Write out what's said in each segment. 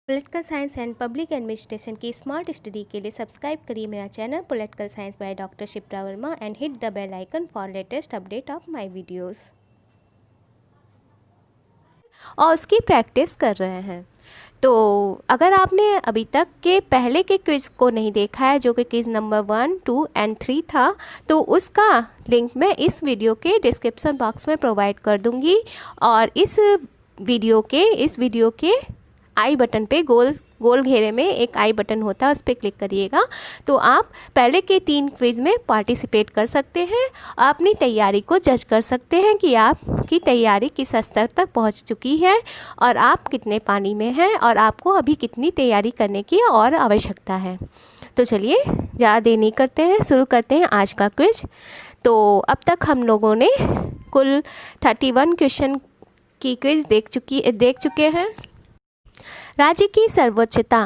Political science and public administration की smart study के लिए सब्सक्राइब करिए मेरा channel political science by doctor Shipra Verma and hit the bell icon for latest update of my videos. और उसकी practice कर रहे हैं। तो अगर आपने अभी तक के पहले के क्विज़ को नहीं देखा है, जो कि क्विज़ नंबर 1, 2 एंड 3 था, तो उसका लिंक मैं इस वीडियो के डिस्क्रिप्शन बॉक्स में प्रोवाइड कर दूंगी। और इस वीडियो के आई बटन पे गोल घेरे में एक आई बटन होता है, उस पर क्लिक करिएगा तो आप पहले के 3 क्विज़ में पार्टिसिपेट कर सकते हैं। अपनी तैयारी को जज कर सकते हैं कि आपकी तैयारी किस स्तर तक पहुंच चुकी है और आप कितने पानी में हैं और आपको अभी कितनी तैयारी करने की और आवश्यकता है। तो चलिए ज़्यादा देर नहीं करते हैं, शुरू करते हैं आज का क्विज। तो अब तक हम लोगों ने कुल 31 क्वेश्चन की क्विज़ देख चुके हैं। राज्य की सर्वोच्चता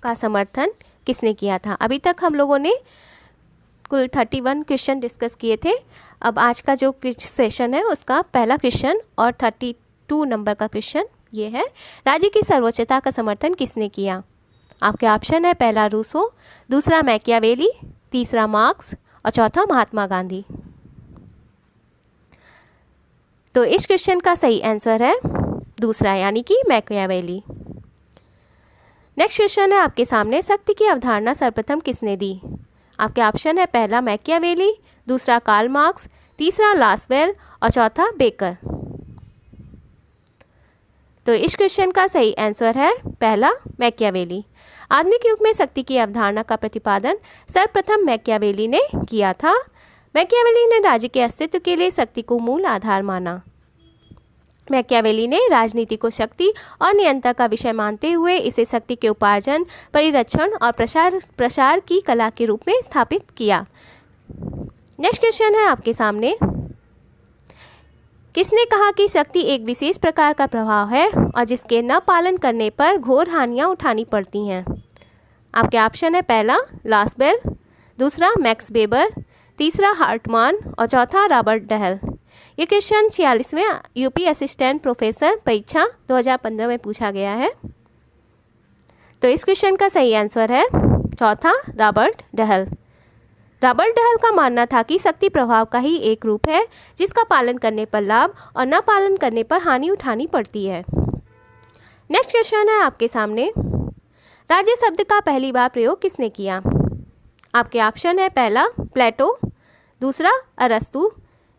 का समर्थन किसने किया था? अभी तक हम लोगों ने कुल 31 क्वेश्चन डिस्कस किए थे। अब आज का जो क्विज सेशन है उसका पहला क्वेश्चन और 32 नंबर का क्वेश्चन ये है, राज्य की सर्वोच्चता का समर्थन किसने किया? आपके ऑप्शन है, पहला रूसो, दूसरा मैकियावेली, तीसरा मार्क्स और चौथा महात्मा गांधी। तो इस क्वेश्चन का सही आंसर है दूसरा, यानी कि मैकियावेली। नेक्स्ट क्वेश्चन है आपके सामने, शक्ति की अवधारणा सर्वप्रथम किसने दी? आपके ऑप्शन है, पहला मैकियावेली, दूसरा कार्ल मार्क्स, तीसरा लासवेल और चौथा बेकर। तो इस क्वेश्चन का सही आंसर है पहला मैकियावेली। आधुनिक युग में शक्ति की अवधारणा का प्रतिपादन सर्वप्रथम मैकियावेली ने किया था। मैकियावेली ने राज्य के अस्तित्व के लिए शक्ति को मूल आधार माना। मैकियावेली ने राजनीति को शक्ति और नियंत्रण का विषय मानते हुए इसे शक्ति के उपार्जन, परिरक्षण और प्रसार की कला के रूप में स्थापित किया। नेक्स्ट क्वेश्चन है आपके सामने, किसने कहा कि शक्ति एक विशेष प्रकार का प्रभाव है और जिसके न पालन करने पर घोर हानियां उठानी पड़ती हैं? आपके ऑप्शन है, पहला लासबेल, दूसरा मैक्स वेबर, तीसरा हार्टमान और चौथा रॉबर्ट डहल। ये क्वेश्चन 46वें यूपी असिस्टेंट प्रोफेसर परीक्षा 2015 में पूछा गया है। तो इस क्वेश्चन का सही आंसर है चौथा, रॉबर्ट डहल। रॉबर्ट डहल का मानना था कि शक्ति प्रभाव का ही एक रूप है जिसका पालन करने पर लाभ और न पालन करने पर हानि उठानी पड़ती है। नेक्स्ट क्वेश्चन है आपके सामने, राज्य शब्द का पहली बार प्रयोग किसने किया? आपके ऑप्शन है, पहला प्लेटो, दूसरा अरस्तु,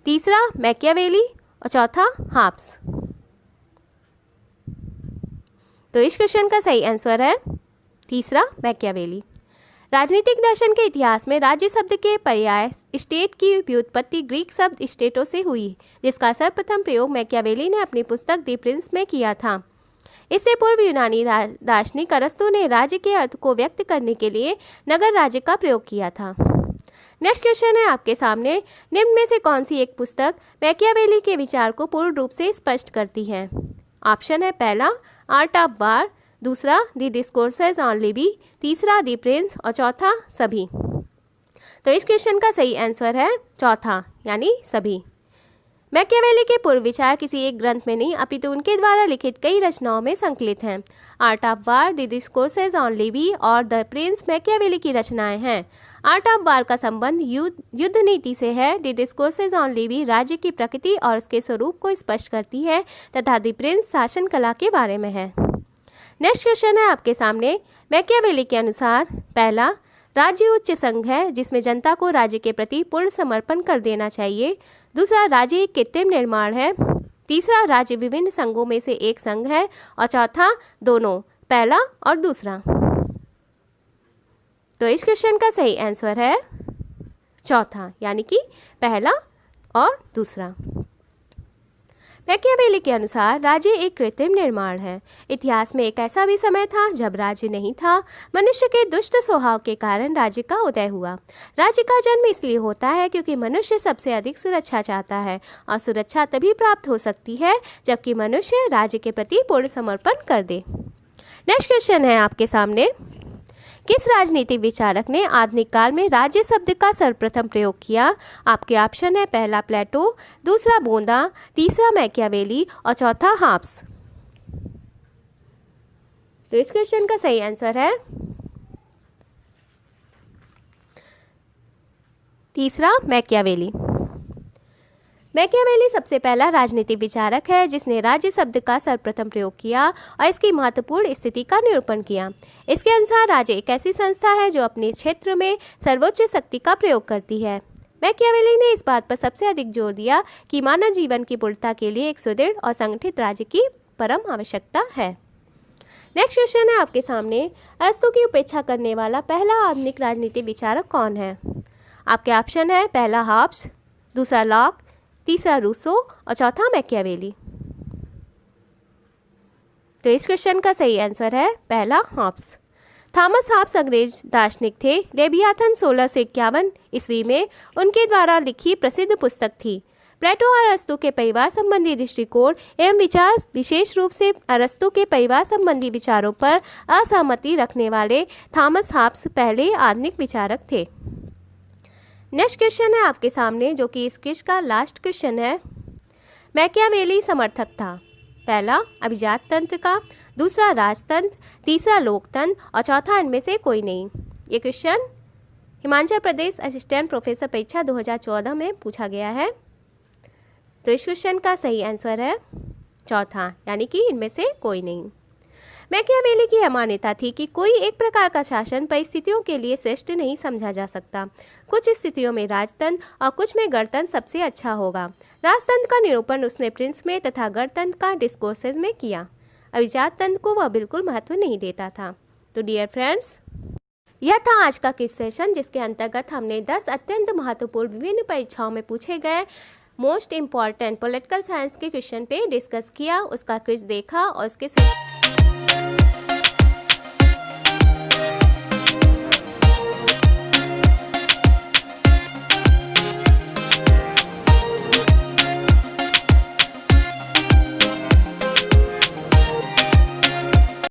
तीसरा मैकियावेली और चौथा हाब्स। तो इस क्वेश्चन का सही आंसर है तीसरा, मैकियावेली। राजनीतिक दर्शन के इतिहास में राज्य शब्द के पर्याय स्टेट की व्युत्पत्ति ग्रीक शब्द स्टेटो से हुई, जिसका सर्वप्रथम प्रयोग मैकियावेली ने अपनी पुस्तक द प्रिंस में किया था। इससे पूर्व यूनानी दार्शनिक अरस्तु ने राज्य के अर्थ को व्यक्त करने के लिए नगर राज्य का प्रयोग किया था। नेक्स्ट क्वेश्चन है आपके सामने, निम्न में से कौन सी एक पुस्तक मैकियावेली के विचार को पूर्ण रूप से स्पष्ट करती है? ऑप्शन है, पहला आर्ट ऑफ वार, दूसरा द डिस्कोर्सेज ऑन लिबी, तीसरा द प्रिंस और चौथा सभी। तो इस क्वेश्चन का सही आंसर है चौथा, यानी सभी। मैकियावेली के पूर्व विचार किसी एक ग्रंथ में नहीं अपितु उनके द्वारा लिखित कई रचनाओं में संकलित हैं। Art of war, the discourses on Libby और द प्रिंस मैकियावेली की रचनाएं हैं। आर्ट ऑफ वार का संबंध युद्ध नीति से है। द डिस्कोर्सेज ऑन लिबी राज्य की प्रकृति और उसके स्वरूप को स्पष्ट करती है तथा द प्रिंस शासन कला के बारे में है। नेक्स्ट क्वेश्चन है आपके सामने, मैकियावेली के अनुसार पहला, राज्य उच्च संघ है जिसमें जनता को राज्य के प्रति पूर्ण समर्पण कर देना चाहिए। दूसरा, राज्य एक कृत्रिम निर्माण है। तीसरा, राज्य विभिन्न संघों में से एक संघ है और चौथा, दोनों, पहला और दूसरा। तो इस क्वेश्चन का सही आंसर है चौथा, यानी कि पहला और दूसरा। मैकियावेली के अनुसार राज्य एक कृत्रिम निर्माण है। इतिहास में एक ऐसा भी समय था जब राज्य नहीं था। मनुष्य के दुष्ट स्वभाव के कारण राज्य का उदय हुआ। राज्य का जन्म इसलिए होता है क्योंकि मनुष्य सबसे अधिक सुरक्षा चाहता है और सुरक्षा तभी प्राप्त हो सकती है जबकि मनुष्य राज्य के प्रति पूर्ण समर्पण कर दे। नेक्स्ट क्वेश्चन है आपके सामने, किस राजनीतिक विचारक ने आधुनिक काल में राज्य शब्द का सर्वप्रथम प्रयोग किया? आपके ऑप्शन है, पहला प्लेटो, दूसरा बोंदा, तीसरा मैकियावेली और चौथा हाब्स। तो इस क्वेश्चन का सही आंसर है तीसरा, मैकियावेली। मैकियावेली सबसे पहला राजनीतिक विचारक है जिसने राज्य शब्द का सर्वप्रथम प्रयोग किया और इसकी महत्वपूर्ण स्थिति का निरूपण किया। इसके अनुसार राज्य एक ऐसी संस्था है जो अपने क्षेत्र में सर्वोच्च शक्ति का प्रयोग करती है। मैकियावेली ने इस बात पर सबसे अधिक जोर दिया कि मानव जीवन की पूर्णता के लिए एक सुदृढ़ और संगठित राज्य की परम आवश्यकता है। नेक्स्ट क्वेश्चन है आपके सामने, अरस्तु की उपेक्षा करने वाला पहला आधुनिक राजनीतिक विचारक कौन है? आपके ऑप्शन है, पहला हॉब्स, दूसरा लॉक, तीसरा रूसो और चौथा मैकियावेली। तो इस क्वेश्चन का सही आंसर है पहला हॉब्स। थॉमस हॉब्स अंग्रेज दार्शनिक थे। लेवियाथन 1651 ईस्वी में उनके द्वारा लिखी प्रसिद्ध पुस्तक थी। प्लेटो और अरस्तु के परिवार संबंधी दृष्टिकोण एवं विचार, विशेष रूप से अरस्तु के परिवार संबंधी विचारों पर असहमति रखने वाले थॉमस हॉब्स पहले आधुनिक विचारक थे। नेक्स्ट क्वेश्चन है आपके सामने जो कि इस क्विज का लास्ट क्वेश्चन है। मैकियावेली समर्थक था, पहला अभिजात तंत्र का, दूसरा राजतंत्र, तीसरा लोकतंत्र और चौथा इनमें से कोई नहीं। ये question Himachal Pradesh assistant professor परीक्षा 2014 में पूछा गया है। तो इस क्वेश्चन का सही आंसर है चौथा, यानी कि इनमें से कोई नहीं। मैकियावेली की यह मान्यता थी कि कोई एक प्रकार का शासन परिस्थितियों के लिए श्रेष्ठ नहीं समझा जा सकता। कुछ स्थितियों में राजतंत्र और कुछ में गणतंत्र सबसे अच्छा होगा। राजतंत्र का निरूपण उसने प्रिंस में तथा गणतंत्र का डिस्कोर्सेज में किया। अभिजात तंत्र को वह बिल्कुल महत्व नहीं देता था। तो डियर फ्रेंड्स, यह था आज का क्विज सेशन जिसके अंतर्गत हमने 10 अत्यंत महत्वपूर्ण विभिन्न परीक्षाओं में पूछे गए मोस्ट इम्पॉर्टेंट पॉलिटिकल साइंस के क्वेश्चन पे डिस्कस किया, उसका क्विज देखा और उसके